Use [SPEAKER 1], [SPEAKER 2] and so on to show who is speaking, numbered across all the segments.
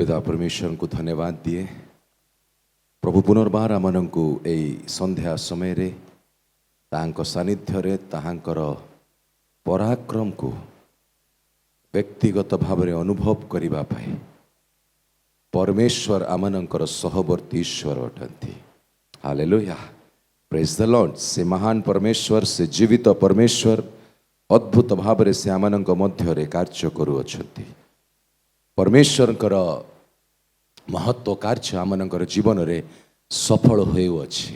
[SPEAKER 1] पिता परमेश्वर को धन्यवाद दिए। प्रभु पुनर्बार आमनंकु एई संध्या समय रे तांको सानिध्य रे ताहांकर पराक्रम को व्यक्तिगत भाव रे अनुभव करिबा पाए परमेश्वर आमनंकर सहवर्ती ईश्वर अटंती। Hallelujah, praise the lord. से महान परमेश्वर, से जीवित परमेश्वर अद्भुत भाव रे से आमनंक मध्य रे कार्य करूअछंती। परमेश्वरकर महत्व कार्य आमनंकर जीवन रे सफल होउअछि।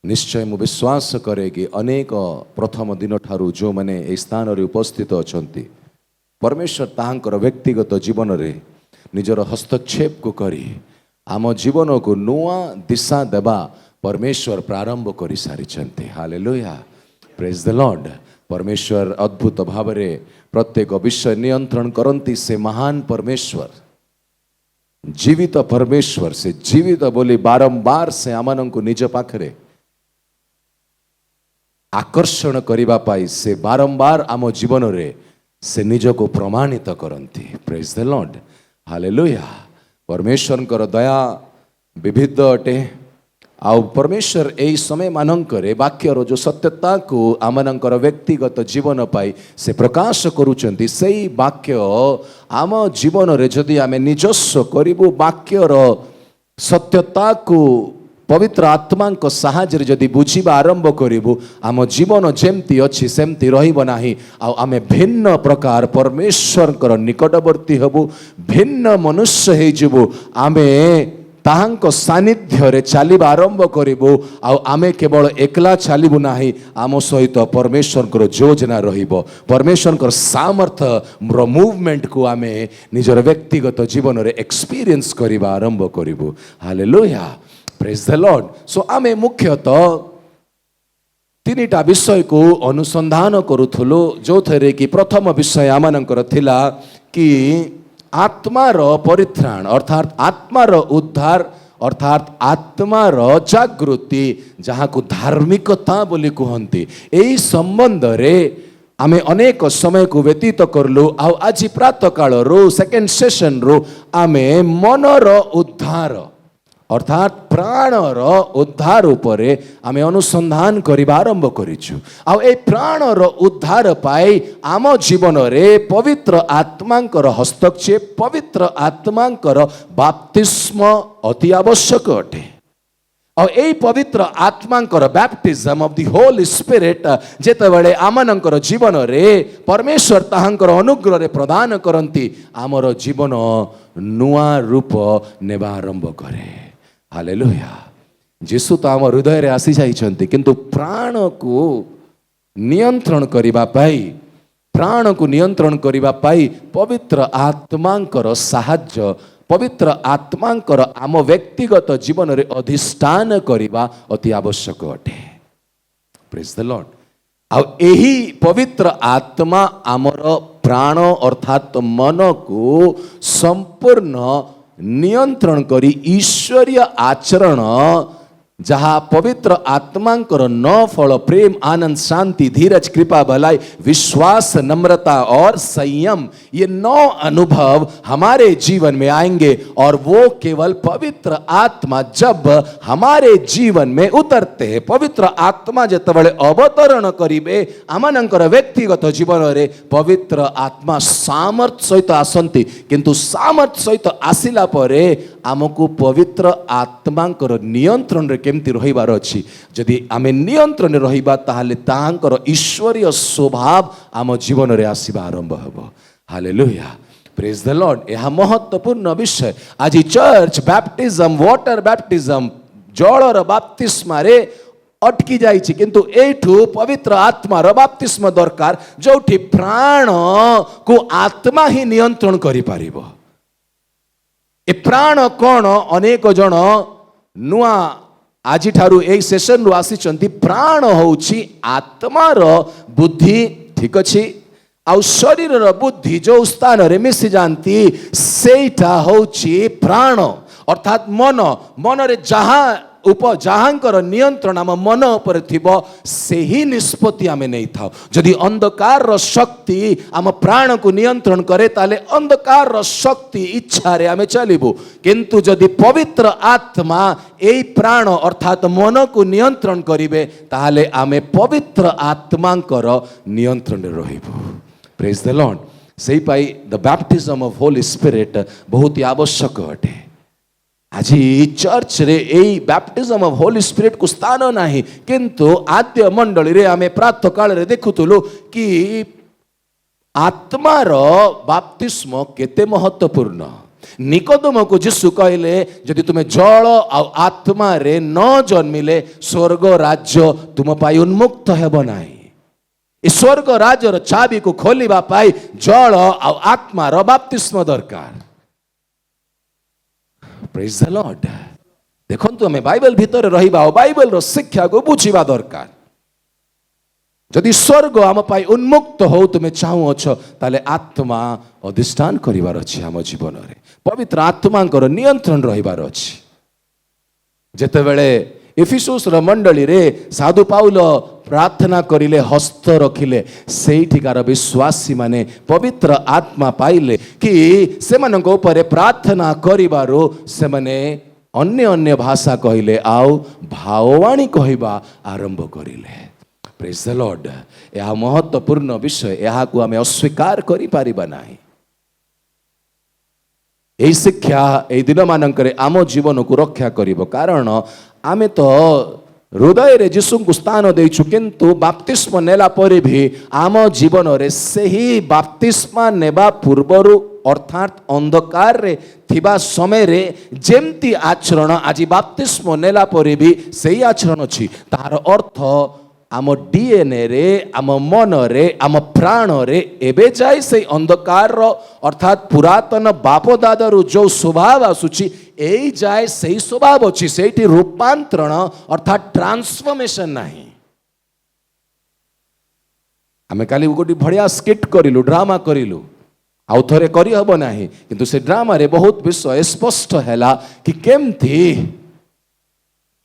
[SPEAKER 1] निश्चय मु विश्वास करे कि अनेक प्रथम दिन ठारू जो माने ए स्थान रे उपस्थित अछंती परमेश्वर ताहांकर व्यक्तिगत जीवन रे निजर हस्तक्षेप को करी आम जीवन को नुआ दिशा देबा परमेश्वर प्रारंभ करि सारिछंती। Hallelujah, praise the lord. परमेश्वर अद्भुत भाव रे प्रत्येक विषय नियंत्रण करंती। से महान परमेश्वर, जीवित परमेश्वर, से जीवित बोली बारंबार से आमनंकु निज पाखरे आकर्षण करिबा पाई से बारंबार आम जीवन रे से निज को प्रमाणित करंती। Praise the lord, hallelujah. परमेश्वरकर दया विविध अटे। आउ परमेश्वर एई समय मानंकरे वाक्यर जो सत्यता को आमनंकर व्यक्तिगत जीवन पाई से प्रकाश करूचंती। सेई वाक्य आम जीवन रे जदि आमे निजस्व करिबु, वाक्यर सत्यता को पवित्र आत्मा को साहाय्य जदि बुझिबा आरंभ करिबु, आम जीवन जेमती अछि सेमती रहिबो नाही। आउ आमे भिन्न प्रकार परमेश्वरकर निकटवर्ती हबु, भिन्न मनुष्य हे जिबु। आमे ताहांको सानिध्य रे चलिबा आरंभ करिबु। आउ आमे केवल एकला चलिबु नाही, आम सहित परमेश्वरकर योजना रहिबो। परमेश्वरकर सामर्थ्य रो मूवमेंट को आमे निजर व्यक्तिगत जीवन रे एक्सपीरियंस करिबा आरंभ करिबु। Hallelujah, praise the lord. So आमे मुख्यतः तीनिटा विषय को अनुसंधान करूथुलु, जो थरे कि प्रथम विषय आमनकर थिला कि आत्मार परित्राण अर्थात आत्मार उद्धार अर्थात आत्मार जागृति, जहाँ को धार्मिकता बोली कहती। यही संबंध रे आमे अनेक समय को व्यतीत करलु। आउ आज प्रातः काल रो सेकेंड सेशन रो आमे मनर उद्धार अर्थात प्राणर उद्धार उपरे आमे अनुसंधान करिबा आरंभ करिछु। आ ए प्राणर उद्धार पाई आम जीवन रे पवित्र आत्मांकर हस्तक्षेप, पवित्र आत्मांकर बाप्तिस्म अति आवश्यक अटे। और यही पवित्र आत्मांकर baptism of the holy spirit जेतेबेले आमनंकर जीवन रे परमेश्वर ताहांकर अनुग्रह रे प्रदान करंती, आमर जीवन नुआ रूप नेबा आरंभ करे। हालेलुया। जीसु तो आम हृदय रे आसी जाइछंती, किंतु प्राण को नियंत्रण करिबा पाई, प्राण को नियंत्रण करिबा पाई पवित्र आत्मांकर साहाय्य, पवित्र आत्मांकर आम व्यक्तिगत जीवन रे अधिष्ठान करिबा अति आवश्यक अटे। Praise the Lord. आ एही पवित्र आत्मा आमर प्राण अर्थात मन को संपूर्ण नियंत्रण करी ईश्वरीय आचरण, जहाँ पवित्र आत्मांकर नौ फल प्रेम, आनंद, शांति, धीरज, कृपा, भलाई, विश्वास, नम्रता और संयम, ये 9 अनुभव हमारे जीवन में आएंगे। और वो केवल पवित्र आत्मा जब हमारे जीवन में उतरते हैं, पवित्र आत्मा जेतेबेले अवतरण करिबे आमनंकर व्यक्तिगत जीवन रे पवित्र आत्मा सामर्थ्य सहित आसंती। किंतु सामर्थ्य सहित आसिला परे आमको पवित्र आत्मांकर नियंत्रण रे केमती रहिबार अछि। जदि आमे नियंत्रण रहिबा ताहाले ताहांकर ईश्वरीय स्वभाव आम जीवन रे आसीबा आरंभ हबो। Hallelujah, praise the Lord. यह महत्वपूर्ण विषय। आज चर्च बैप्टिज्म, वाटर बैप्टिज्म, जलर बाप्तिस्मा रे अटकी जाइछि, किंतु एठू पवित्र आत्मार बाप्तिस्मा दरकार, जोठी प्राण को आत्मा ही नियंत्रण करि पारिबो। ए प्राण कौन? अनेक जन नुआ आज ठारू ए सेशन रु आसी। प्राण होउछि आत्मार बुद्धि, ठीक अछि। आउ शरीर बुद्धि जो स्थान रे मिसी जानती सेटा होउछि प्राण अर्थात मन। मन रे जहाँ जहाँकर नियंत्रण आम मन उपर थिबो सेही निष्पत्ति आमे नहीं थाओ। जदि अंधकार रो शक्ति आम प्राण को नियंत्रण करे ताले अंधकार रो शक्ति इच्छा रे आमे चलिबु, किंतु जदि पवित्र आत्मा एई प्राण अर्थात मन को नियंत्रण करिवे ताले आमे पवित्र आत्मांकर नियंत्रण रे रहिबु। Praise the lord. सेही पाई the baptism of holy spirit बहुत ही आवश्यक अटे। आज चर्च रे एई बैप्टिज्म ऑफ होली स्पिरिट को स्थान नाही, किंतु आद्य मंडली रे आमे प्रातः काल रे देखुतलु कि आत्मार बाप्तिस्म केते महत्वपूर्ण। निकोदेम को यीशु कहले जदि तुमे जल आ आत्मा रे न जन्मिले स्वर्ग राज्य तुम पाई उन्मुक्त हेबो नाही। स्वर्ग राज्यर चाबी को खोलिबा पाई जल आ आत्मार बाप्तिस्म दरकार। Praise the Lord. देखंतु हमें बाइबल भीतर रहिबा बाइबल रो शिक्षा को बुझिबा दरकार। जदि स्वर्ग आम पाई उन्मुक्त हो तुमे चाहू अछ ताले आत्मा अधिष्ठान करिवार अछि आम जीवन रे, पवित्र आत्मांकर नियंत्रण रहिबार अछि। जेतेबेले इफिसुस रो मंडली रे साधु पाउल प्रार्थना करिले हस्त रखिले सेठिकार विश्वासी माने पवित्र आत्मा पाइले कि सेमानक ऊपर प्रार्थना करिबारो सेमाने अन्य अन्य भाषा कहिले आउ भाववाणी कहिबा आरंभ करिले। Praise the Lord. यह महत्वपूर्ण विषय, यह को आमे अस्वीकार करि पारिबा नाही। एई शिक्षा एई दिन मानकरे आम जीवन को रक्षा करिवो, कारण आमे तो हृदय रे यीशु को स्थान देइछु, किंतु बाप्तिस्म नेला परे भी आम जीवन रे सही बाप्तिस्म नेबा पूर्वरु अर्थात अंधकार रे थिबा समय रे जेमती आचरण आज बाप्तिस्म नेला परे भी सही आचरण अछि। तार अर्थ आम डीएनए रे आम मन रे आम प्राण रे एबे जाय से अंधकार रो अर्थात पुरातन बाप दादारु जो स्वभाव आसुची एई जाय सही स्वभाव अछि। सेठी रूपांतरण अर्थात ट्रांसफॉर्मेशन नाही। आमे काली गोटी भड़िया स्किट करिलु, ड्रामा करिलु, आउ थरे करि हबो नाही, किंतु से ड्रामा रे बहुत विषय स्पष्ट हैला कि केमथि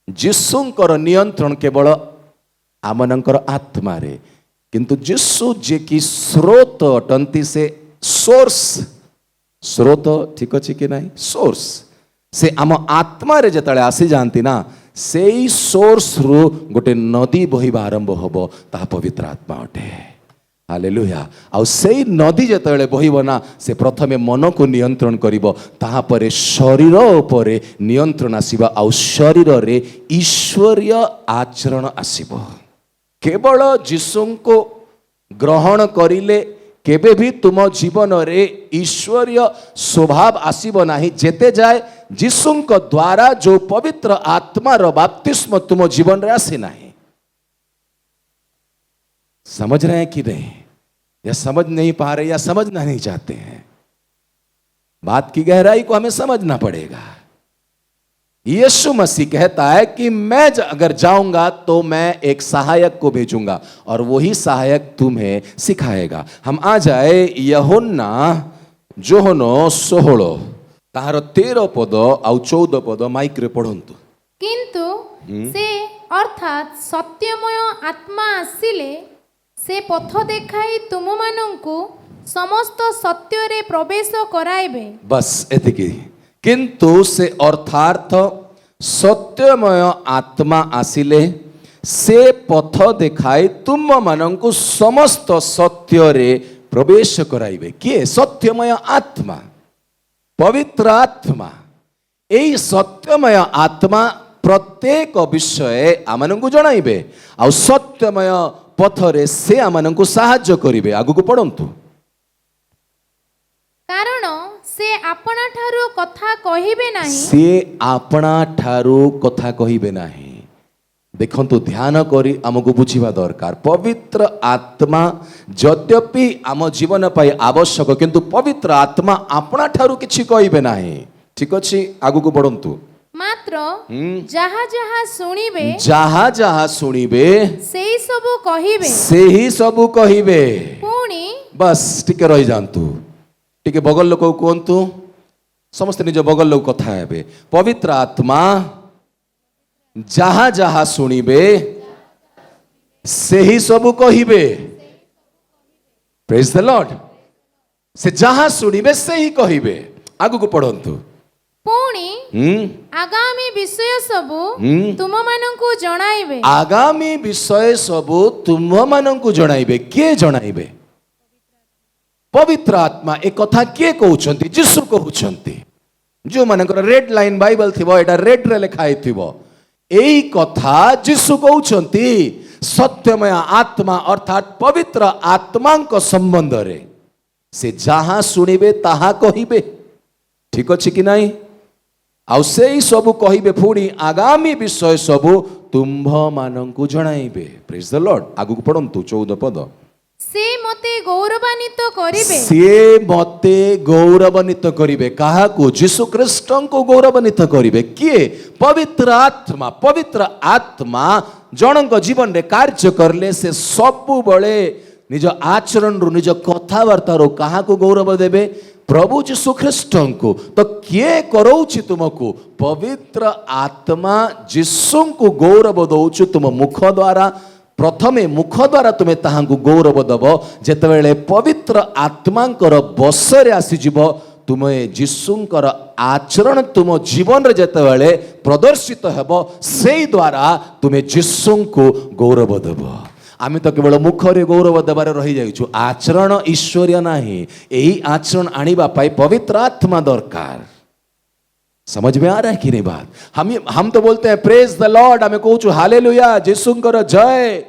[SPEAKER 1] यीशुंकर नियंत्रण केवल आमनंकर आत्मा रे, किंतु यीशु जे कि स्रोत अटंती से सोर्स, स्रोत ठीक अछि कि नाही, सोर्स से आम आत्मा रे जतले आसी जानती ना सेई सोर्स रु गोटे नदी बहिबा आरंभ होबो, ता पवित्र आत्मा अटे। हालेलुया। आ सेई नदी जतले बहिबो ना से प्रथमे मन को नियंत्रण करिवो, ताहा परे शरीर उपरे नियंत्रण आसीबा, आ शरीर रे ईश्वरीय आचरण आसीबो। केवल यीशु को ग्रहण करिले केबे भी तुम जीवन रे ईश्वरीय स्वभाव आसीबो नाही, जेते जाए यीशु को द्वारा जो पवित्र आत्मा रो बाप्तिस्म तुम जीवन रे आसी नाही। समझ रहे हैं कि नहीं, या समझ नहीं पा रहे, या समझना नहीं चाहते हैं? बात की गहराई को हमें समझना पड़ेगा। यीशु मसीह कहता है कि मैं अगर जाऊंगा तो मैं एक सहायक को भेजूंगा और वही सहायक तुम्हें सिखाएगा। हम आ जाए यूहन्ना जोहनो 16 तार 13 पद आउ 14 पद माइक रे पढ़ंतु।
[SPEAKER 2] किंतु से अर्थात सत्यमय आत्मा आसिले से पथ देखाई तुम मानंकु समस्त सत्य रे प्रवेश कराइबे। बस एतिकी। किंतु से अर्थात सत्यमय आत्मा आसिले से पथ देखाई तुम मानंकु समस्त सत्य रे प्रवेश कराइबे। किए? सत्यमय आत्मा, पवित्र आत्मा। एई सत्यमय आत्मा प्रत्येक विषय आमनंकु जणाइबे आ सत्यमय पथरे से आमनंकु साहाय्य करिवे। आगु पढ़ंतु। कारण से आपना ठारू कथा कहिबे नाही,
[SPEAKER 1] से आपना ठारू कथा कहिबे नाही। देखंतु ध्यान करी हमको बुझिबा दरकार। पवित्र आत्मा यद्यपि आम जीवन पाई आवश्यक, किंतु पवित्र आत्मा आपना ठारू किछि कहिबे नाही। ठीक अछि, आगु को बढ़ंतु।
[SPEAKER 2] मात्र जहा जहा सुनिबे,
[SPEAKER 1] जहा जहा सुनिबे
[SPEAKER 2] सेही सबु कहिबे,
[SPEAKER 1] सेही सबु कहिबे।
[SPEAKER 2] पुणी
[SPEAKER 1] बस टिके रहि जानतु, टिके बगल लोक कहतु, समस्त निज बगल लोक कथा हेबे। पवित्र आत्मा जहाँ जहाँ शुणिबे से ही सबू कहिबे। Praise the lord. से जहाँ शुणिबे से ही कहिबे। आगु को पढ़ंतु।
[SPEAKER 2] पुणी आगामी विषय सबु तुम मानंकु जणाइबे।
[SPEAKER 1] आगामी विषय सबू तुम मानंकु जणाइबे। किए जणाइबे? पवित्र आत्मा। एक कथा किए कहउछंती? यीशु कहउछंती। जो मानकर रेड लाइन बाइबल थिबो एटा रेड रे लिखाइ थिबो। एई कथा यीशु कहउछंती सत्यमय आत्मा अर्थात पवित्र आत्मांक संबंध रे। से जहाँ शुणिबे ताहा कहिबे। ठीक अछि कि नाही? आउ से ही सबू कहिबे। पुणी आगामी विषय सबू तुम्भ मानंकु जणाइबे। Praise the lord. आगु को पढ़ंतु 14 पद।
[SPEAKER 2] से मते गौरवान्वित करिबे।
[SPEAKER 1] से मते गौरवान्वित करिबे। काहाकु? यीशु ख्रीष्टंको गौरवान्वित करिबे। किए? पवित्र आत्मा। पवित्र आत्मा जनक जीवन रे कार्य करले से सबु बळे निज आचरण रु निज कथावार्ता रो काहाकु गौरव देबे? प्रभु यीशु ख्रीष्टंको। तो किए करौछि तुमको? पवित्र आत्मा यीशुंको गौरव दौछु तुम मुख द्वारा। प्रथमे मुख द्वारा तुमे ताहांकु गौरव दब। जेतेबेले पवित्र आत्मांकर बसरे आसीजिब तुमे यीशुंकर आचरण तुम जीवन रे जेतेबेले प्रदर्शित हेबो सेई द्वारा तुमे यीशुंको गौरव दब। आमे तो केवल मुखरे गौरव देबार रही जाइछु। आचरण ईश्वरीय नाही। एही आचरण आनिबा पाई पवित्र आत्मा दरकार। समझ में आ रहा है कि नहीं बात? हम तो बोलते हैं प्रेज द लॉर्ड। आमे कहूछु हालेलुया यीशुंकर जय।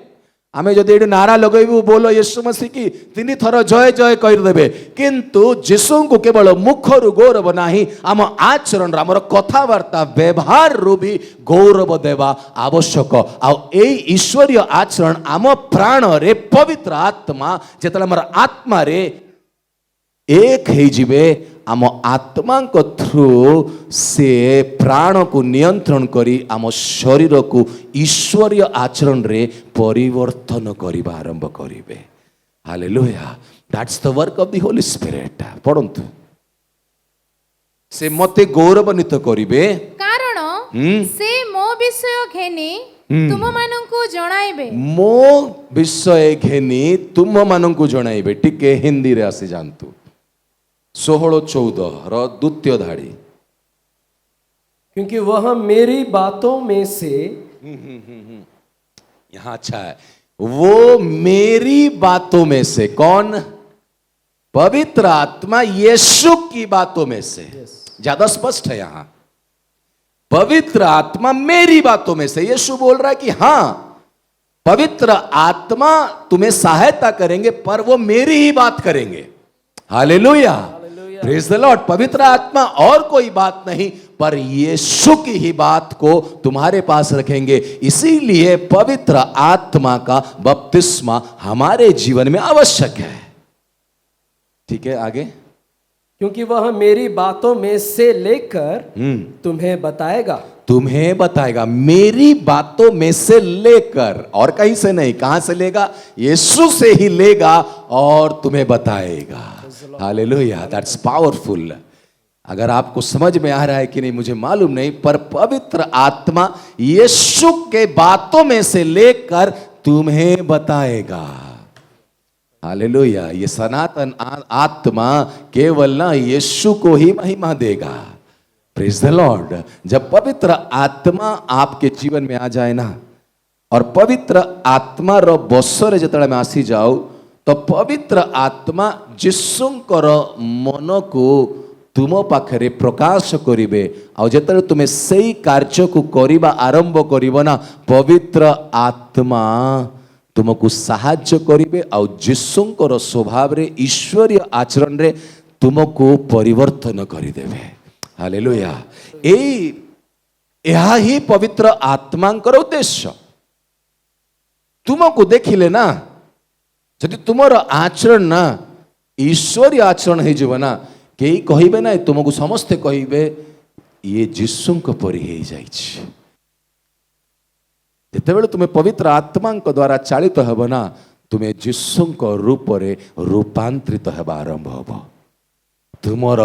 [SPEAKER 1] आमे जदि एडी नारा लगैबु बोलो यीशु मसीह की 3 थर जय जय कर देबे। किंतु यीशुंको केवल मुखरु गौरव नाही आम आचरण हमर कथावार्ता व्यवहार रु भी गौरव देवा आवश्यक। आ एई ईश्वरीय आचरण आम प्राण रे पवित्र आत्मा जेतले हमर आत्मा रे एक हे जिवे आम आत्मा को थ्रू से प्राण को नियंत्रण करी आम शरीर को ईश्वरीय आचरण रे परिवर्तन करिबा आरंभ करिवे। Hallelujah. That's the work of the holy spirit. पढ़ंतु। से मते गौरवान्वित करिवे
[SPEAKER 2] कारण से मो विषय घेनी तुम मानंकु जणाइबे।
[SPEAKER 1] मो विषय घेनी तुम मानंकु जणाइबे। टिके हिंदी रे आसी जानतु। 16-14 रो द्वितीय धाड़ी।
[SPEAKER 3] क्योंकि वह मेरी बातों में से
[SPEAKER 1] यहां अच्छा है। वो मेरी बातों में से। कौन? पवित्र आत्मा यीशु की बातों में से। ज्यादा स्पष्ट है यहां। पवित्र आत्मा मेरी बातों में से। यीशु बोल रहा है कि हां पवित्र आत्मा तुम्हें सहायता करेंगे पर वो मेरी ही बात करेंगे। हालेलुया। Praise the Lord. पवित्र आत्मा और कोई बात नहीं पर यीशु की ही बात को तुम्हारे पास रखेंगे। इसीलिए पवित्र आत्मा का बपतिस्मा हमारे जीवन में आवश्यक है। ठीक है आगे।
[SPEAKER 3] क्योंकि वह मेरी बातों में से लेकर तुम्हें बताएगा।
[SPEAKER 1] तुम्हें बताएगा। मेरी बातों में से लेकर और कहीं से नहीं। कहां से लेगा? यीशु से ही लेगा और तुम्हें बताएगा। हालेलुया। That's powerful. अगर आपको समझ में आ रहा है कि नहीं मुझे मालूम नहीं पर पवित्र आत्मा यीशु के बातों में से लेकर तुम्हें बताएगा। हालेलुया। ये सनातन आत्मा केवल ना यीशु को ही महिमा देगा। Praise the Lord. जब पवित्र आत्मा आपके जीवन में आ जाए ना और पवित्र आत्मा रो बसरे जतले में आसी जाओ तो पवित्र आत्मा यीशुंकर मन को तुम पाखरे प्रकाश करिवे। आ जतले तुमे सेई कार्य को करिबा आरंभ करिवो ना पवित्र आत्मा तुमको साहाय्य करिवे। आ यीशुंकर स्वभाव रे ईश्वरीय आचरण रे तुमको परिवर्तन करिदेवे। हालेलुया। यह ही पवित्र आत्मांकर उद्देश्य। तुमको देखिले ना जदि तुमर आचरण ना ईश्वरीय आचरण हो जीव ना कई कहिबे ना तुमको समस्ते कहिबे ये यीशुंक परि हे जाइछि। जेतेबेले तुमे पवित्र आत्मांक द्वारा चालित हेब ना तुमे यीशुंक रूप रे रूपांतरित हेबा आरंभ हेब। तुमर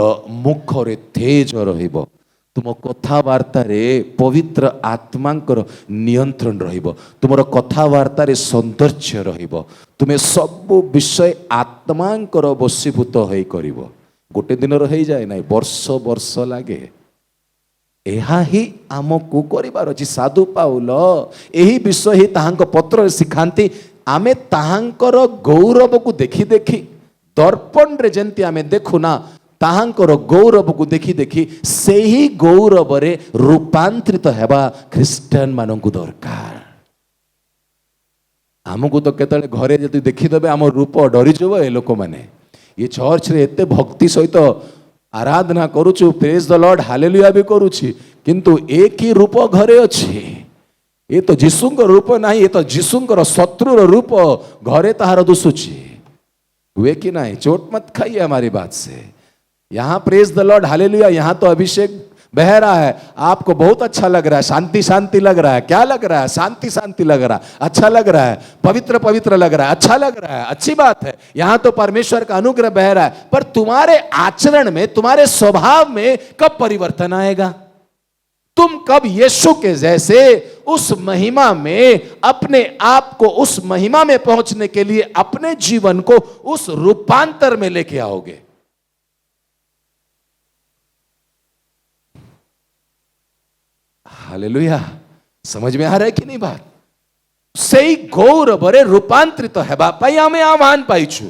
[SPEAKER 1] मुखरे तेज रहिबो। तुम कथबार्ता पवित्र आत्मांकर नियंत्रण रहिबो, तुमर कथबार्ता सौंदर्य रहिबो, तुमे सब विषय आत्मांकर बशीभूत होई करिवो। गोटे दिन हो जाए ना, वर्ष वर्ष लगे। ଏହା ହିଁ ଆମକୁ କରିବାର ଅଛି। ସାଧୁ ପାଉଲ ଏହି ବିଷୟ ହିଁ ତାହାଙ୍କ ପତ୍ରରେ ଶିଖାନ୍ତି। ଆମେ ତାହାଙ୍କର ଗୌରବକୁ ଦେଖି ଦେଖି ଦର୍ପଣରେ ଯେମିତି ଆମେ ଦେଖୁନା, ତାହାଙ୍କର ଗୌରବକୁ ଦେଖି ଦେଖି ସେହି ଗୌରବରେ ରୂପାନ୍ତରିତ ହେବା ଖ୍ରୀଷ୍ଟିଆନ ମାନଙ୍କୁ ଦରକାର। ଆମକୁ ତ କେତେବେଳେ ଘରେ ଯଦି ଦେଖିଦେବେ ଆମ ରୂପ ଡରିଯିବ। ଏ ଲୋକମାନେ ଏ ଚର୍ଚ୍ଚରେ ଏତେ ଭକ୍ତି ସହିତ आराधना करुचु, प्रेज द लॉर्ड, हालेलुया भी करुछि, किंतु एक ही रूप घरे अछि। ये तो जीसुंकर रूप नहीं, ये तो जीसुंकर शत्रुर रूप घरे ताहार दुसुछि। हुए कि नहीं? चोट मत खाइए हमारी बात से। यहाँ प्रेज द लॉर्ड, हालेलुया, यहाँ तो अभिषेक बह रहा है, आपको बहुत अच्छा लग रहा है, शांति शांति लग रहा है। क्या लग रहा है? शांति शांति लग रहा है, अच्छा लग रहा है, पवित्र पवित्र लग रहा है, अच्छा लग रहा है, अच्छी बात है। यहां तो परमेश्वर का अनुग्रह बह रहा है, पर तुम्हारे आचरण में, तुम्हारे स्वभाव में कब परिवर्तन आएगा? तुम कब यीशु के जैसे उस महिमा में अपने आप को उस महिमा में पहुंचने के लिए अपने जीवन को उस रूपांतर में लेके आओगे? हालेलुया, समझ में आ रहा है कि नहीं बात? सेई गौरवरे रूपांतरित हेबा पाई आमे आह्वान पाइछु।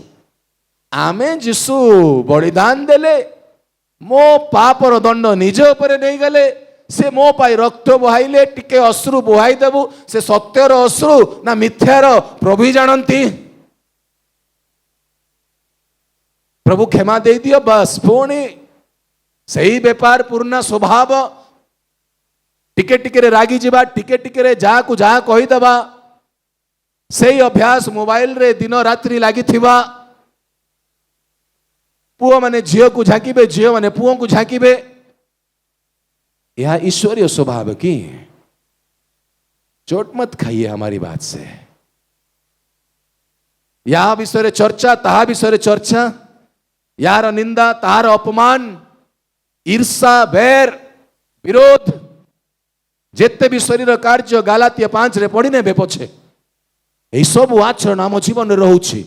[SPEAKER 1] आमे जीसु बलिदान देले, मो पापर दंड निज उपरे नहीं गले, से मो पाई रक्त बहाइले, टिके अश्रु बहाई देबु, से सत्यर अश्रु ना मिथ्यार प्रभु जानती। प्रभु क्षमा दे दियो, बस पुणी सही बेपार पूर्ण स्वभाव, टिके टिके रे रागी जीवा, टिके टिके रे जा को जा कही दबा, सही अभ्यास मोबाइल रे दिन रात्रि लागी थिबा। पुओ माने झियो को झांकीबे, झियो माने पुओ को झांकीबे। यह ईश्वरीय स्वभाव की? चोट मत खाइए हमारी बात से। यह विषय चर्चा, ताहा विषय चर्चा, यार निंदा, ताहार अपमान, ईर्षा, बैर, विरोध, जेते भी शरीर कार्य गालातिया 5 रे पढ़ी ने पछे यही सब आचरण आम जीवन रे रहउछि।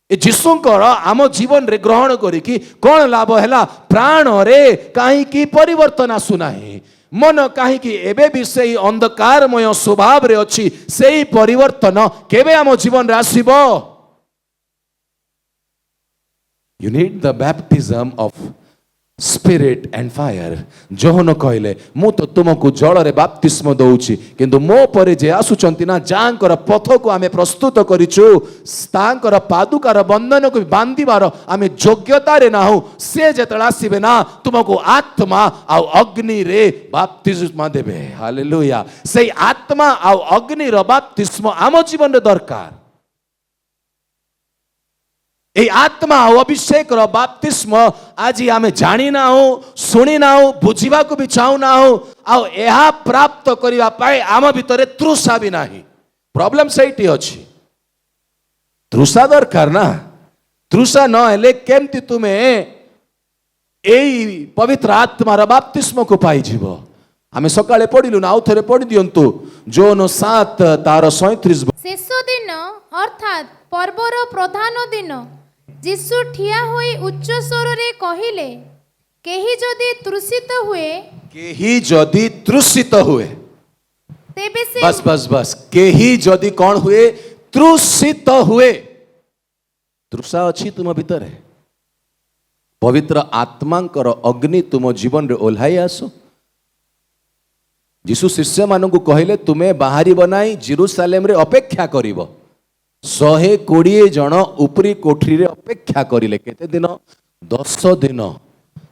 [SPEAKER 1] ए जीशुंकर आम जीवन रे ग्रहण करिकी कोन लाभ हैला? प्राण रे काहे की परिवर्तन आसु नाही, मन काहे की एबे भी सेही अंधकारमय स्वभाव रे अछि। सेही परिवर्तन केबे आम जीवन रे आसीबो? You need the baptism of spirit and fire. John कहले मु तो तुमको जल रे बाप्तिस्म दउछि, किंतु मो परे जे आसुचंती ना, जांकर पथ को आमे प्रस्तुत करिछु, तांकर पादुकार बंधन को बांधिबार आमे योग्यता रे ना हो, से जेतला आसीबे ना तुमको आत्मा आ अग्नि रे बाप्तिस्म देबे। हालेलुया। से आत्मा आ अग्नि रो बाप्तिस्म आम जीवन रे दरकार। ए आत्मा अभिषेक रो बाप्तिस्म आज आमे जानी ना हो, सुनी ना हो, बुझिबा को भी चाहू ना हो, आ एहा प्राप्त करिवा पाए आम भितरे तृषा भी नाही। प्रॉब्लम सेठी अछि, तृषा दरकार ना। तृषा न हेले केमति तुमे एई पवित्र आत्मा रो बाप्तिस्म को पाई जीवो। आमे सकाळे पढिलु ना, आउ थरे पढि दियंतु जोन 7 तार 37।
[SPEAKER 2] शेष दिन अर्थात पर्वर प्रधान दिन जीशु ठिया होई उच्च स्वर रे कहिले, केही जदि तृषित हुए,
[SPEAKER 1] केही जदि तृषित हुए,
[SPEAKER 2] तेबे से
[SPEAKER 1] बस बस बस, केही जदि कौन हुए? तृषित हुए। तृषा अछि तुम भीतर, पवित्र आत्मांकर अग्नि तुम जीवन रे ओल्हाई आसो। जीशु शिष्य मानू कहले तुमे बाहरी बनाई जेरूसालेम रे अपेक्षा करिवो। 120 जन उपरी कोठरी रे अपेक्षा करिले। केते दिन? 10 दिन।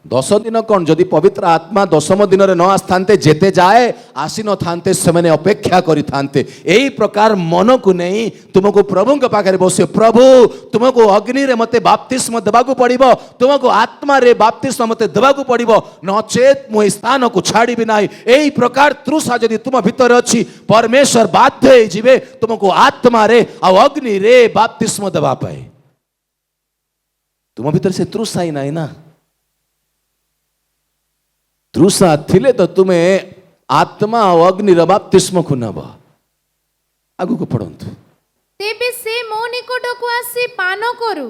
[SPEAKER 1] 10 दिन कौन? जदि पवित्र आत्मा 10म दिन रे न आस्थान्ते, जेते जाए आसी न थान्ते, सेमाने अपेक्षा करि थान्ते। एही प्रकार मन को नहीं तुमको प्रभु के पाखरे बसियो, प्रभु तुमको अग्नि रे मते बाप्तिस्म देबाकू पड़िबो, तुमको आत्मा रे बाप्तिस्म मते देबाकू पड़िबो, नचेत मु ए स्थान को छाड़िबि नाही। एही प्रकार तृषा जदि तुम भीतर अछि, परमेश्वर बाध्य होई जिवे तुमको आत्मा रे आ अग्नि रे बाप्तिस्म देबा पाए। तुम भीतर से तृषा ही नाही ना। तृषा थिले तो तुम्हें आत्मा और अग्निर बाप्तिस्म को नब आगु को पढ़ंतु
[SPEAKER 2] तेबे से मो निकटକୁ आसी पान करू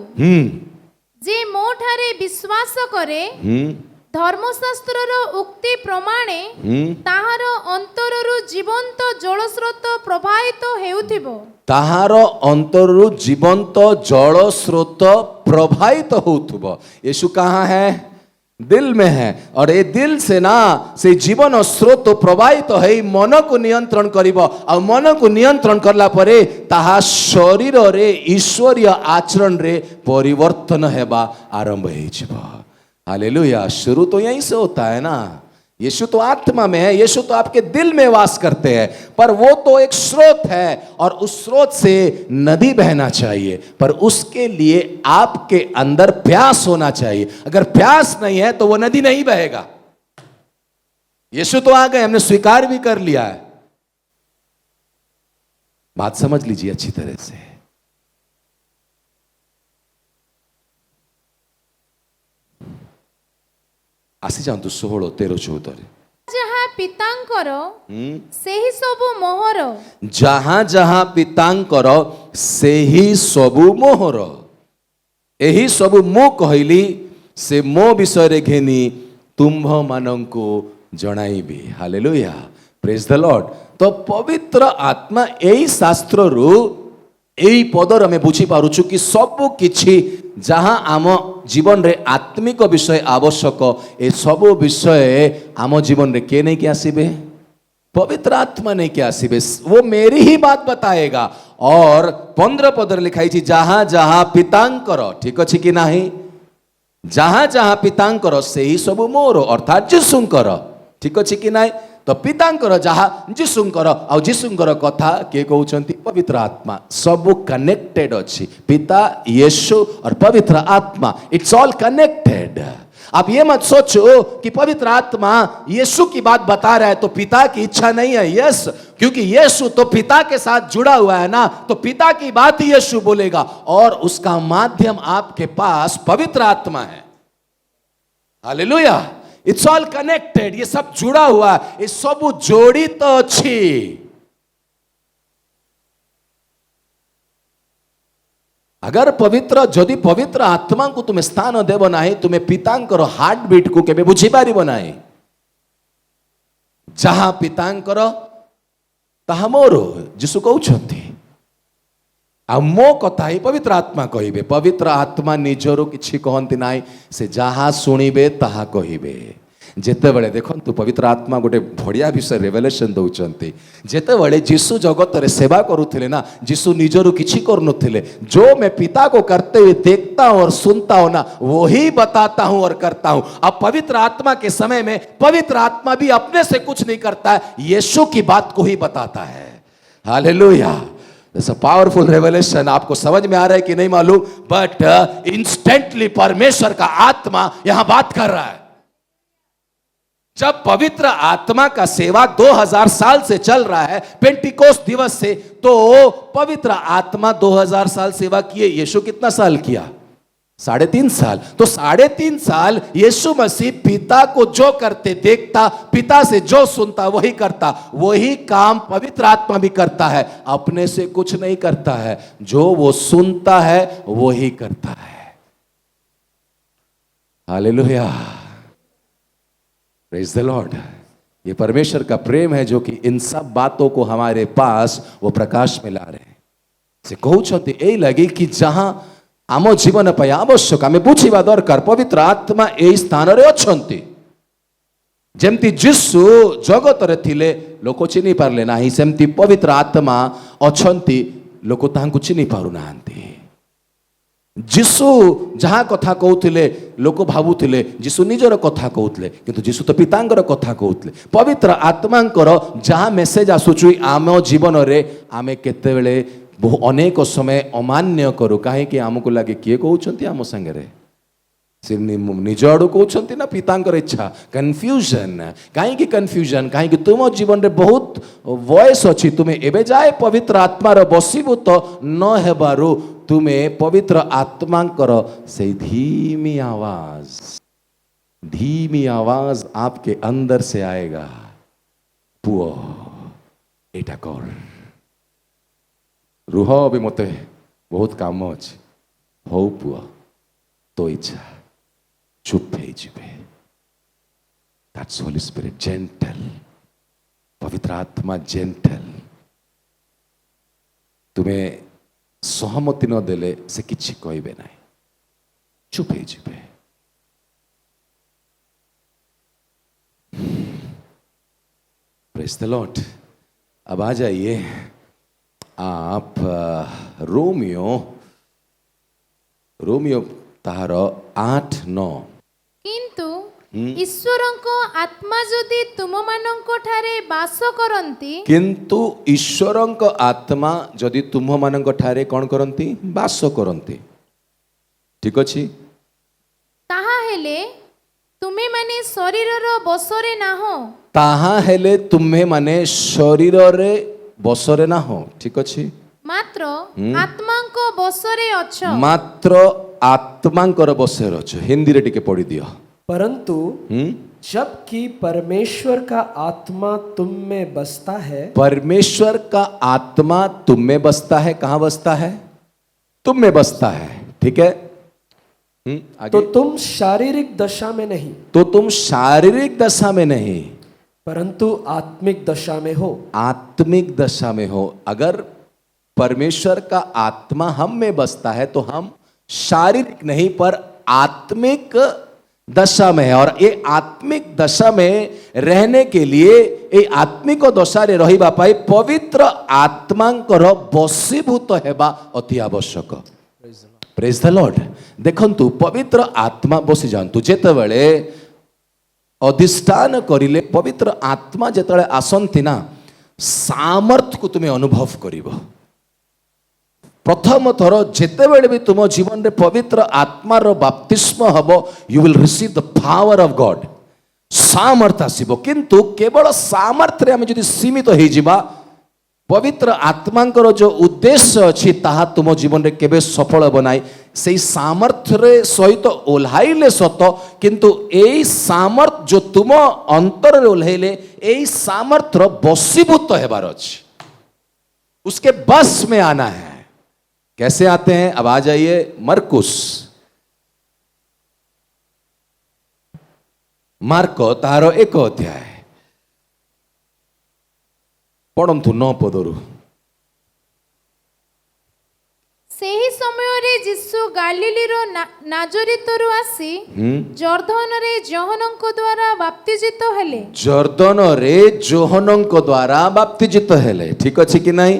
[SPEAKER 2] जे मो ठारे विश्वास करे धर्मशास्त्रर उक्ति प्रमाणे ताहार अंतररु जीवंत जलस्रोत प्रवाहित हेउथिबो
[SPEAKER 1] ताहार अंतररु जीवंत जल स्रोत प्रवाहित होउथबो। यीशु कहाँ है? दिल में है। और ये दिल से ना से जीवन स्रोत प्रवाहित है मन को नियंत्रण करिबो और मन को नियंत्रण करला परे ताहा शरीर रे ईश्वरीय आचरण रे परिवर्तन हेबा आरंभ हो जिवो। हालेलुया। शुरू तो यहीं से होता है ना। यीशु तो आत्मा में है, यीशु तो आपके दिल में वास करते हैं, पर वो तो एक स्रोत है और उस स्रोत से नदी बहना चाहिए, पर उसके लिए आपके अंदर प्यास होना चाहिए। अगर प्यास नहीं है तो वो नदी नहीं बहेगा। यीशु तो आ गए, हमने स्वीकार भी कर लिया है। बात समझ लीजिए अच्छी तरह से। आसी जातु 16, 13, 14
[SPEAKER 2] जहाँ पितांकर सेही सबु मोहर
[SPEAKER 1] जहाँ जहाँ पितांकर सेही सबु मोहर एही सबु मो कहली से मो विषय रे घेनी तुम्भ मानंको जणाइबी। हालेलुया। Praise the Lord. तो पवित्र आत्मा एही शास्त्र रु एही पदर में बुझी पारुछु कि सब किछि जहाँ आम जीवन रे आत्मिक विषय आवश्यक ए सब विषय आम जीवन रे के नहीं के आसीबे? पवित्र आत्मा नहीं के आसीबे। वो मेरी ही बात बताएगा। और 15 पदर लिखाई छी जहाँ जहाँ पितांकर, ठीक अछि कि नाही? जहाँ जहाँ पितांकर से ही सब मोर अर्थात जीशुंकर, ठीक अछि कि नाही? तो पितांकर जहाँ जीशुंकर और जीशुंकर कथा के कहउछंती पवित्र आत्मा सब कनेक्टेड अछि। पिता, यीशु और पवित्र आत्मा, इट्स ऑल कनेक्टेड। आप ये मत सोचो कि पवित्र आत्मा यीशु की बात बता रहा है तो पिता की इच्छा नहीं है। यस, क्योंकि यीशु तो पिता के साथ जुड़ा हुआ है ना, तो पिता की बात ही यीशु बोलेगा और उसका माध्यम आपके पास पवित्र आत्मा है। हालेलुया। It's all connected. ये सब जुड़ा हुआ है, ये सब जोड़ित अछि। अगर पवित्र जदि पवित्र आत्मा को तुम्हें स्थान देव नाही, तुम्हें पितांकर हार्ट बीट को केबे बुझी पारिबो नाही। जहाँ पितांकर ताहा मोर जीशु कहउछंती। आ मो कथा ही पवित्र आत्मा कहिबे। पवित्र आत्मा निजरो किछि कहंती नाही, से जहाँ सुनिबे ताहा कहिबे। जेते बळे देखंतु पवित्र आत्मा गोटे बढ़िया विषय रेवलेशन दउचंती। जेते बळे जीशु जगत रे सेवा करूथिले ना, जीशु निजरो किछि करनुथिले। जो मैं पिता को करते हुए देखता हूं और सुनता हूं ना, वही बताता हूं और करता हूं। अब पवित्र आत्मा के समय में पवित्र आत्मा भी अपने से कुछ नहीं करता है, यीशु की बात को ही बताता है। Hallelujah. It's a powerful revelation। आपको समझ में आ रहा है कि नहीं मालूम, बट इंस्टेंटली परमेश्वर का आत्मा यहां बात कर रहा है। जब पवित्र आत्मा का सेवा 2000 साल से चल रहा है, पेंटिकोस्ट दिवस से, तो पवित्र आत्मा 2000 साल सेवा किए। यीशु कितना साल किया? 3.5 साल। तो 3.5 साल यीशु मसीह पिता को जो करते देखता, पिता से जो सुनता वही करता। वही काम पवित्र आत्मा भी करता है, अपने से कुछ नहीं करता है। जो वो सुनता है वही करता है। हालेलुया। Praise the Lord. ये परमेश्वर का प्रेम है जो कि इन सब बातों को हमारे पास वो प्रकाश में ला रहे हैं। से कहउछंती एई लगी कि जहां आम जीवन पर आवश्यक आमे बुझिबा दरकार पवित्र आत्मा एई स्थान रे अछंती। जेमती जीशु जगत रे थिले लोक चिनी पारले नाही, सेमती पवित्र आत्मा अछंती लोक ताहांकु चिनी पारु नाहांती। जीशु जहाँ कथा कहउथिले लोक भाबुथिले जीशु निजर कथा कहउथिले, किंतु जीशु तो पितांकर कथा कहउथिले। पवित्र आत्मांकर जहाँ मेसेज आसुचु आम जीवन रे आमे केतेबेले अनेक समय अमान्य करू। कहीं आमको लगे किए कहउछंती आम संगे से निज आड़ू कहउछंती ना पितांकर इच्छा। कन्फ्यूजन। कहीं कन्फ्यूजन? कहीं तुम जीवन रे बहुत वॉइस अच्छी, तुम्हें एबे जाए पवित्र आत्मा रो बसीभूत न हेबारु तुम्हें पवित्र आत्मांकर से धीमी आवाज धीमी आवाज आपके अंदर से आएगा, पुओ एटा कर, रुह भी मते बहुत काम अच्छे, हो पुओ तो इच्छा, चुप है जीवे। That's Holy Spirit, gentle, पवित्र आत्मा जेंटल। तुम्हें सहमति न देले से किछि कहबे नहीं, चुप है जीवे। Praise the Lord. अब आ जाइए आप रोमियो तार 8-9।
[SPEAKER 2] किंतु ईश्वरଙ୍କ आत्मा जदि तुमମାନଙ୍କ ठारे बास करନ୍ତି,
[SPEAKER 1] किंतु ईश्वरଙ୍କ आत्मा जदि तुम मानଙ୍କ ठारे कौन करती, बास करती। ठीक अच्छी,
[SPEAKER 2] ताहा हेले तुमे माने शरीरर बसरे नाहो,
[SPEAKER 1] ताहा हेले तुम्हे माने शरीर रे बसरे ना हो। ठीक अच्छी,
[SPEAKER 2] मात्र आत्माଙ୍କ बसरे अछ।
[SPEAKER 1] मात्र आत्मांकर बसरे अछ। हिंदी रे टिके पढ़ी दियो।
[SPEAKER 3] परंतु जबकि परमेश्वर का आत्मा तुम में बसता है,
[SPEAKER 1] परमेश्वर का आत्मा तुम में बसता है। कहाँ बसता है? तुम में बसता है। ठीक है, आगे।
[SPEAKER 3] तो तुम शारीरिक दशा में नहीं,
[SPEAKER 1] तो तुम शारीरिक दशा में नहीं,
[SPEAKER 3] परंतु आत्मिक दशा में हो।
[SPEAKER 1] आत्मिक दशा में हो। अगर परमेश्वर का आत्मा हम में बसता है तो हम शारीरिक नहीं पर आत्मिक दशा में है। और ये आत्मिक दशा में रहने के लिए, ये आत्मिक दशा रे रहिबा पाई पवित्र आत्मांकर बसीभूत हेबा अति आवश्यक। Praise the Lord. देखंतु पवित्र आत्मा बसी जानतु जेतेबेले अधिष्ठान करिले, पवित्र आत्मा जेतेबेले आसंती ना, सामर्थ्य को तुम्हें अनुभव करिवो। प्रथम थर जेतेबेले भी तुम जीवन रे पवित्र आत्मार बाप्तिस्म हबो, you will receive the power of God. सामर्थ्य आसीबो, किंतु केवल सामर्थ्य रे हम जदि सीमित हो जिबा, पवित्र आत्मांकर जो उद्देश्य अछि ताहा तुम जीवन रे केबे सफल हेबो नाही। सेई सामर्थ्य रे सहित ओल्हाइले सत, किंतु एई सामर्थ्य जो तुम अंतर रे ओल्हाइले, एई सामर्थ्य बसीभूत हेबार अछि, उसके बस में आना है। कैसे आते हैं? अब आ जाइए मरकुस, मार्को तार 1 अध्याय पढ़ंतु 9 पदरु।
[SPEAKER 2] सेही समय रे यीशु गालिलीर नाजरितरु आसी जर्दन रे जोहनଙ୍କ द्वारा बाप्तिजित हेले।
[SPEAKER 1] जर्दन रे जोहनଙ୍କ द्वारा बाप्तिजित हेले। ठीक अछि कि नहीं?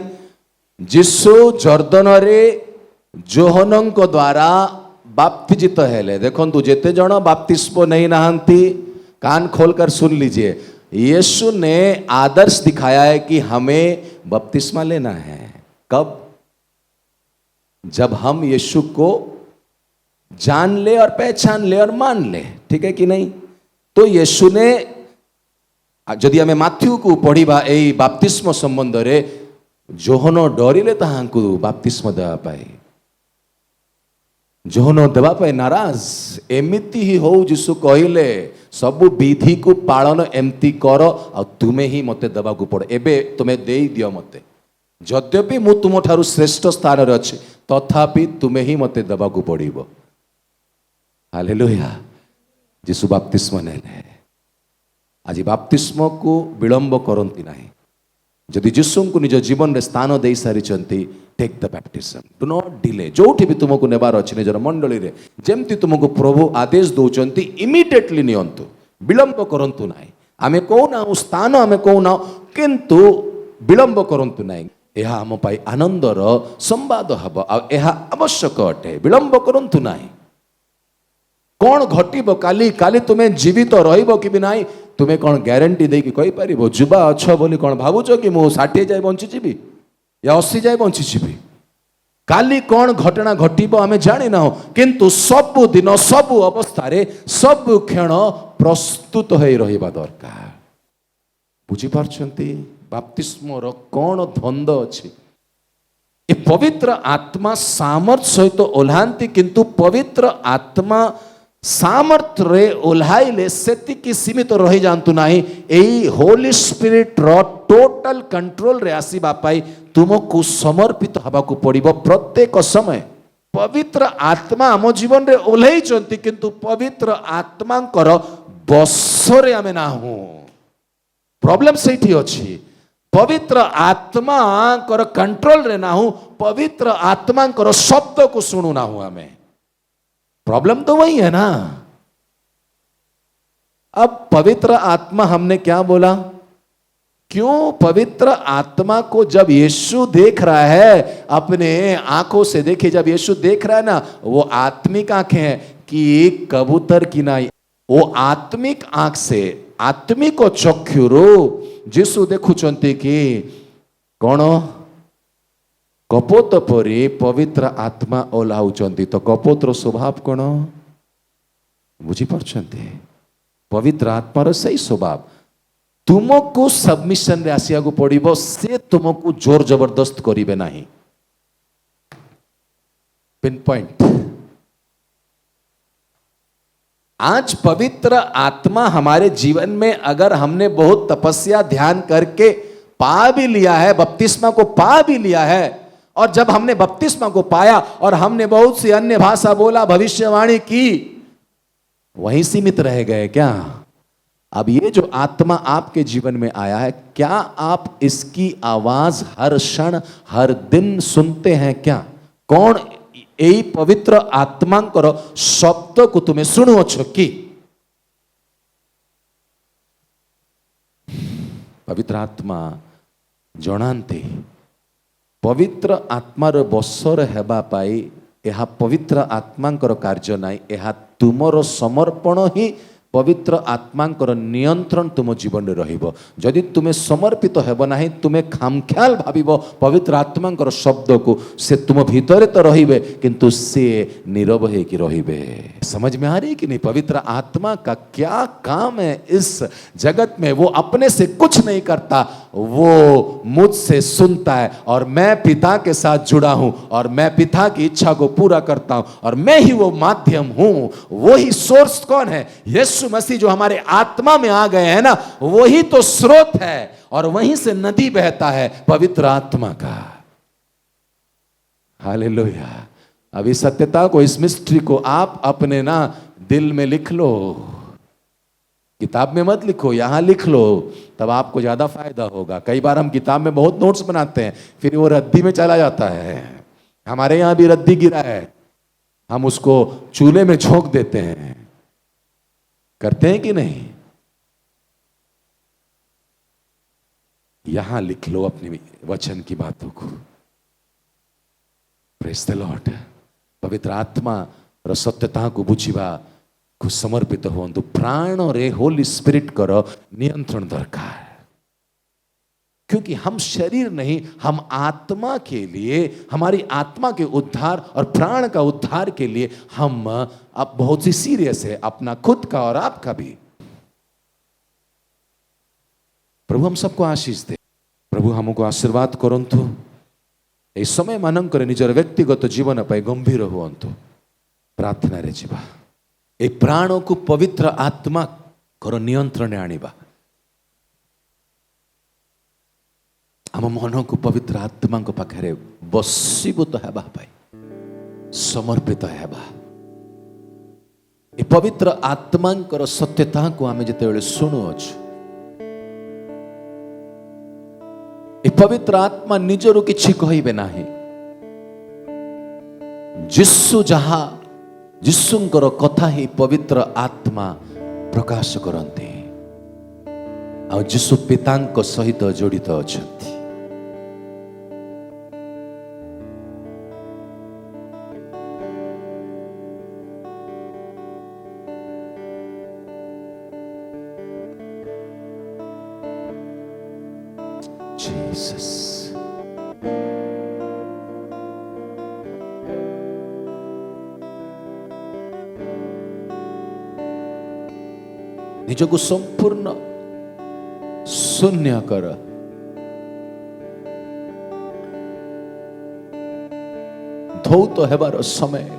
[SPEAKER 1] यीशु जर्दन रे जोहनଙ୍କ द्वारा बाप्तिजित हेले। देखंतु जेते जण बाप्तिस्म नहीं नाहंती, कान खोलकर सुन लीजिए। यीशु ने आदर्श दिखाया है कि हमें बपतिस्मा लेना है। कब? जब हम यीशु को जान ले और पहचान ले और मान ले। ठीक है कि नहीं? तो यीशु ने, जदि हमें माथ्यू को पढ़िबा एई बाप्तिस्म संबंध रे, जोहन डरिले ताहांकु बाप्तिस्म देवा पाए, जोहन देवा पाए नाराज। एमिति ही हो यीशु कहिले, सबु विधि को पालन एमती कर, आ तुमे ही मते देवा को पड़े। एबे तुमे देई दियो मते, यद्यपि मु तुम ठारु श्रेष्ठ स्थान रे अछि, तथापि तुमे ही मते देवा को पड़िबो। हालेलुया। यीशु बाप्तिस्म नेले। आज बाप्तिस्म को विलंब करंती नाही। जदि यीशु को निज जीवन रे स्थान दे सारी चंती, take the baptism, do not delay. जोठी भी तुमको नेबार अछि निजर मंडली रे, जेमती तुमको प्रभु आदेश दउचंती, इमिडिएटली नियंतु, विलंब करंतु नाही। आमे कोना स्थान आमे कोना, किंतु विलंब करंतु नाही। एहा हम पाई आनंदर संवाद हब, आ एहा आवश्यक अटे। विलंब करंतु नाही। कौन घटिब काली, काली तुम्हें जीवित रहिबो कि भी नाही, तुम्हें कौन ग्यारंटी दे कि कहि परिबो? जुबा अछ बोली कौन भाबुछ कि मु 60 जाय बंची जीवी या 80 जाय बंची जीवी? काली कौन घटना घटिब आमे जानि ना, किंतु सब दिन सब अवस्था रे सब क्षण प्रस्तुत होई रहिबा दरकार। बुझी पारछंती? बाप्तिस्मर कौन धंद अछि? ए पवित्र आत्मा सामर्थ सहित ओल्हांती, किंतु पवित्र आत्मा सामर्थ रे ओल्हाइले सेतिकी सीमित रही जातु नाही एई होली स्पिरिट रो टोटल कंट्रोल रे आसीबा पाई तुमको समर्पित हबाकू पड़िबो प्रत्येक समय। पवित्र आत्मा आम जीवन रे ओल्हाई चंती किंतु पवित्र आत्मा कर बसरे आमे ना हूं। प्रॉब्लम सेठी अछि पवित्र आत्मा कर कंट्रोल रे ना हूं, पवित्र आत्मा कर शब्द को सुनु ना हूं आमे। प्रॉब्लम तो वही है ना। अब पवित्र आत्मा हमने क्या बोला, क्यों पवित्र आत्मा को जब यीशु देख रहा है अपने आंखों से, देखिए जब यीशु देख रहा है ना वो आत्मिक आंखें हैं कि एक कबूतर की नाई, वो आत्मिक आंख से आत्मिक चक्षुरो यीशु देखुचंती कि कौन कपोत परी पवित्र आत्मा ओल्हाउचंती। तो कपोतर स्वभाव कौन बुझी पारछंती, पवित्र आत्मार सही स्वभाव तुमको सबमिशन रे आसिया को पड़िबो, से तुमको जोर जबरदस्त करिवे नाही। Pin point. आज पवित्र आत्मा हमारे जीवन में अगर हमने बहुत तपस्या ध्यान करके पा भी लिया है, बपतिस्मा को पा भी लिया है, और जब हमने बपतिस्मा को पाया और हमने बहुत सी अन्य भाषा बोला, भविष्यवाणी की, वहीं सीमित रह गए क्या? अब ये जो आत्मा आपके जीवन में आया है, क्या आप इसकी आवाज हर क्षण हर दिन सुनते हैं क्या? कौन यही पवित्र आत्मा कर शब्द को तुम्हें शुणुअछ कि? पवित्र आत्मा जनाते पवित्र आत्मार बसर हेबा पाई यह पवित्र आत्मांकर कार्य नाई, यह तुमर समर्पण ही पवित्र आत्मांकर नियंत्रण तुम जीवन में रहिबो। जदि तुम्हें समर्पित हेब नाही, तुम्हें खामख्याल भाविबो पवित्र आत्मांकर शब्द को, से तुम भीतर तो रहिबे किंतु से नीरव है कि रहिबे। समझ में आ रही कि नहीं? पवित्र आत्मा का क्या काम है इस जगत में? वो अपने से कुछ नहीं करता, वो मुझसे सुनता है और मैं पिता के साथ जुड़ा हूं और मैं पिता की इच्छा को पूरा करता हूं और मैं ही वो माध्यम हूं। वो ही सोर्स कौन है? यीशु मसीह जो हमारे आत्मा में आ गए हैं ना, वही तो स्रोत है और वहीं से नदी बहता है पवित्र आत्मा का। हालेलुया। अब इस सत्यता को, इस मिस्ट्री को आप अपने ना दिल में लिख लो, किताब में मत लिखो, यहां लिख लो, तब आपको ज्यादा फायदा होगा। कई बार हम किताब में बहुत नोट्स बनाते हैं, फिर वो रद्दी में चला जाता है। हमारे यहां भी रद्दी गिरा है, हम उसको चूल्हे में झोंक देते हैं। करते हैं कि नहीं? यहां लिख लो अपने वचन की बातों को। Praise the Lord. पवित्र आत्मा र सत्यता को बुझिबा को समर्पित हुअन्तु। प्राण रे होली स्पिरिट कर नियंत्रण दरकार, क्योंकि हम शरीर नहीं, हम आत्मा के लिए, हमारी आत्मा के उद्धार और प्राण का उद्धार के लिए हम अब बहुत सी सीरियस है, अपना खुद का और आपका भी। प्रभु हम सबको आशीष दे, प्रभु हमको आशीर्वाद करंतु। ए समय मानकर निजर व्यक्तिगत जीवन पर गंभीर हुअन्तु। प्रार्थना रे जीवा, ए प्राण को पवित्र आत्मा कर नियंत्रण आनिबा। आम मन को पवित्र आत्मा को पाखरे बसीभूत हेबा पाई समर्पित हेबा। ए पवित्र आत्मांकर सत्यता को आमे जेतेबेले सुनुअछु, ए पवित्र आत्मा निजरु किछि कहिबे नाही। जिसु जहा जिसुंकर कथा ही पवित्र आत्मा प्रकाश करते, आ जिसु पितांक सहित जड़ित अछंती। जीसस निजको संपूर्ण शून्य कर। धौत हेबार समय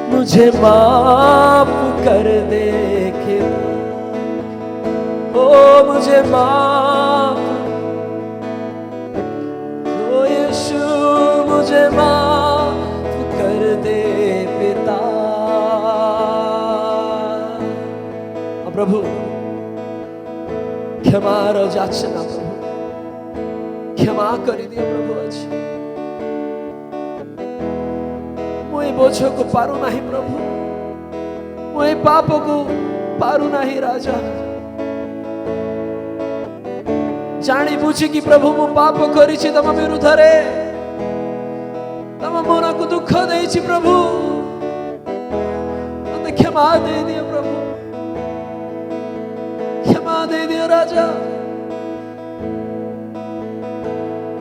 [SPEAKER 3] मुझे माफ कर दे ओ मुझे माफ, ओ यीशु मुझे माफ कर दे पिता। प्रभु क्षमा रो जाचना, प्रभु क्षमा कर दियो प्रभु। आज मुझे बोझ को पारू नहीं प्रभु, मुझे पाप को पारू नहीं राजा। जानी बुझी कि प्रभु मु पाप करी तम विरुद्ध रे, तम मन को दुख देछि प्रभु, मते क्षमा दे दियो प्रभु, क्षमा दे दियो राजा।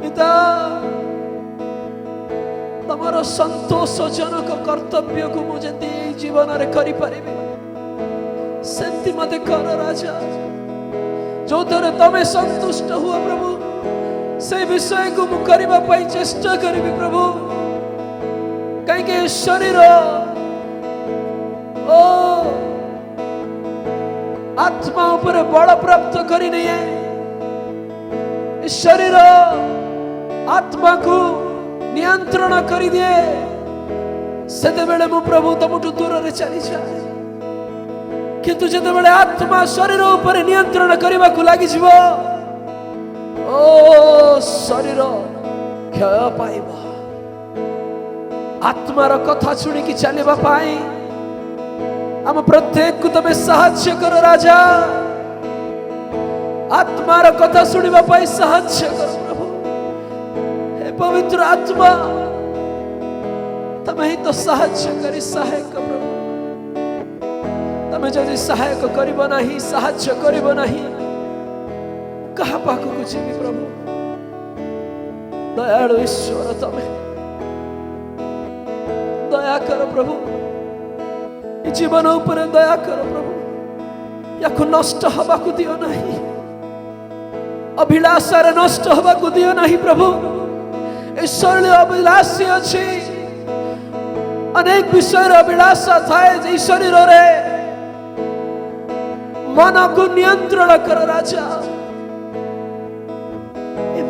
[SPEAKER 3] पिता तमरो संतोषजनक कर्तव्य को मुझे जीवन रे करि परिबे सेंति मते कर राजा। जो थोड़े तमें संतुष्ट हुआ प्रभु, से विषय को मु करबा पई चेष्टा करिबी प्रभु। कहीं शरीर ओ आत्मा ऊपर बल प्राप्त करी नहीं है, शरीर आत्मा को नियंत्रण करी दिए, सेते बेले मु प्रभु तमठु दूर रे चली जाए। किंतु जते बेले आत्मा शरीर ऊपर नियंत्रण करबा को लागि जीव, ओ शरीर क्षय पाइबा। आत्मार कथा सुनी कि चलबा पाई हम प्रत्येक को तमे साहाय्य करो राजा। आत्मार कथा सुनिबा पाई साहाय्य करो प्रभु। हे पवित्र आत्मा तमे ही तो साहाय्य करी सहायक प्रभु। तमे जदि सहायक करिब नाही, साहाय्य करिब नाही, कहा पाखु को जीवी प्रभु। दयालु ईश्वर तमे दया कर प्रभु, जीवन ऊपर दया कर प्रभु। याकु नष्ट हवा को दियो नहीं, अभिलाषार नष्ट हवा को दियो नहीं प्रभु। ईश्वर अभिलाषी अच्छी, अनेक विषय अभिलाषा थाए जे शरीर रे मन को नियंत्रण कर राजा।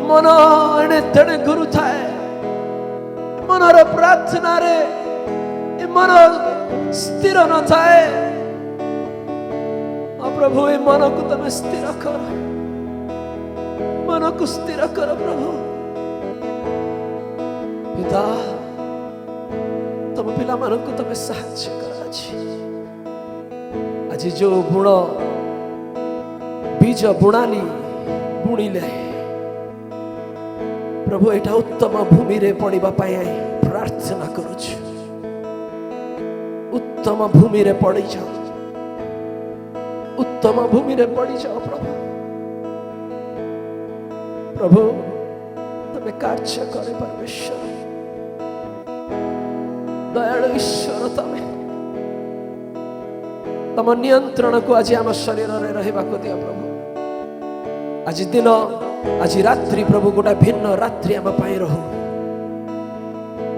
[SPEAKER 3] मन एने तेने गुरु थाए, मनर प्रार्थना रे मन स्थिर न थाए। प्रभु ए मन को तमे स्थिर कर, मन को स्थिर कर प्रभु। पिता तम पिला मन को तमे साहाय्य कर। आज जो गुण बीज बुणाली बुणिले प्रभु एटा उत्तम भूमि रे पड़िबा पाई प्रार्थना करूछु। उत्तम भूमि रे पड़ी जाओ, उत्तम भूमि रे पड़ी जाओ प्रभु। प्रभु तमे कार्य करे परमेश्वर, दयालु ईश्वर तमे तम नियंत्रण को आज आम शरीर रे रहबा को दिया प्रभु। आज दिन आज रात्रि प्रभु गोटा भिन्न रात्रि आम पाई रहू।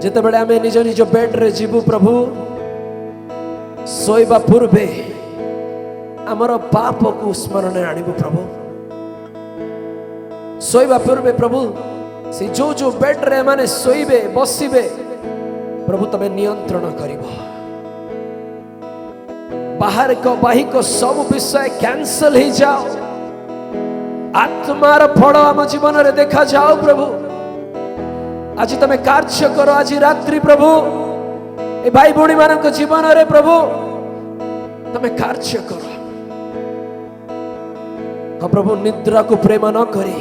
[SPEAKER 3] जेते बेले आमे निज निज बेड रे जीवु प्रभु, सोइबा पूर्वे आमर पाप को स्मरण आनिबु प्रभु। सोइबा पूर्वे प्रभु से जो बेड रे माने सोइबे बसिबे प्रभु तमे नियंत्रण करिबो। बाहर को बाही को सब विषय कैंसल ही जाओ। आत्मार फल आम जीवन रे देखा जाओ प्रभु। आज तमे कार्य करो आज रात्रि प्रभु। ए भाई भौणी मानक जीवन रे प्रभु तमे कार्य करो। हाँ प्रभु निद्रा को प्रेम न करी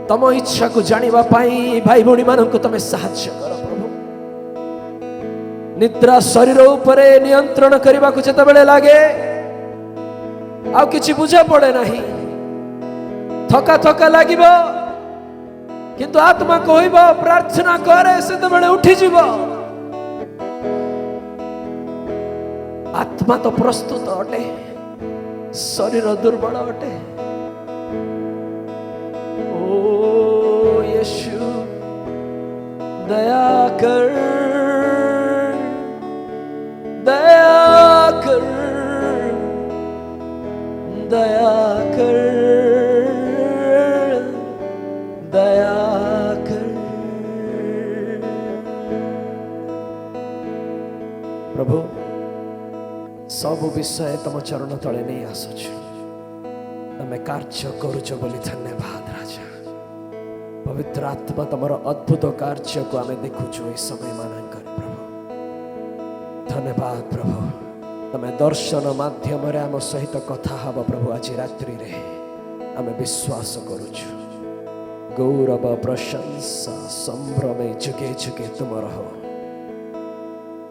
[SPEAKER 3] तम इच्छा को जानिबा पाई भाई भौणी मानक तमे साहाय्य करो प्रभु। निद्रा शरीर उपरे नियंत्रण करबा को जते बेले लागे आ किछि बुझा पड़े नहीं, थका थका লাগিব किंतु आत्मा कहब प्रार्थना करे से उठी जीव आत्मा तो प्रस्तुत अटे शरीर दुर्बल अटे ओ यीशु दया कर दया कर दया कर दया कर प्रभु सब विषय तुम चरण तले नहीं आसुच तमे कार्य करुच बोली धन्यवाद राजा पवित्र आत्मा तुमर अद्भुत कार्य को आमे देखुछु ए समय मानकर प्रभु धन्यवाद प्रभु तमे दर्शन माध्यम रे आम सहित कथा हब प्रभु आज रात्रि रे आमे विश्वास करुछु गौरव प्रशंसा संभ्रम जुगे जुगे तुमर हो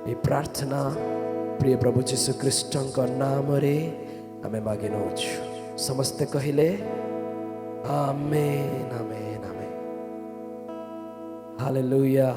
[SPEAKER 3] ये प्रार्थना प्रिय प्रभु जीशु ख्रीष्ट नाम रे आमे मागिनु समस्ते कहिले आमेन आमेन आमेन हालेलुया।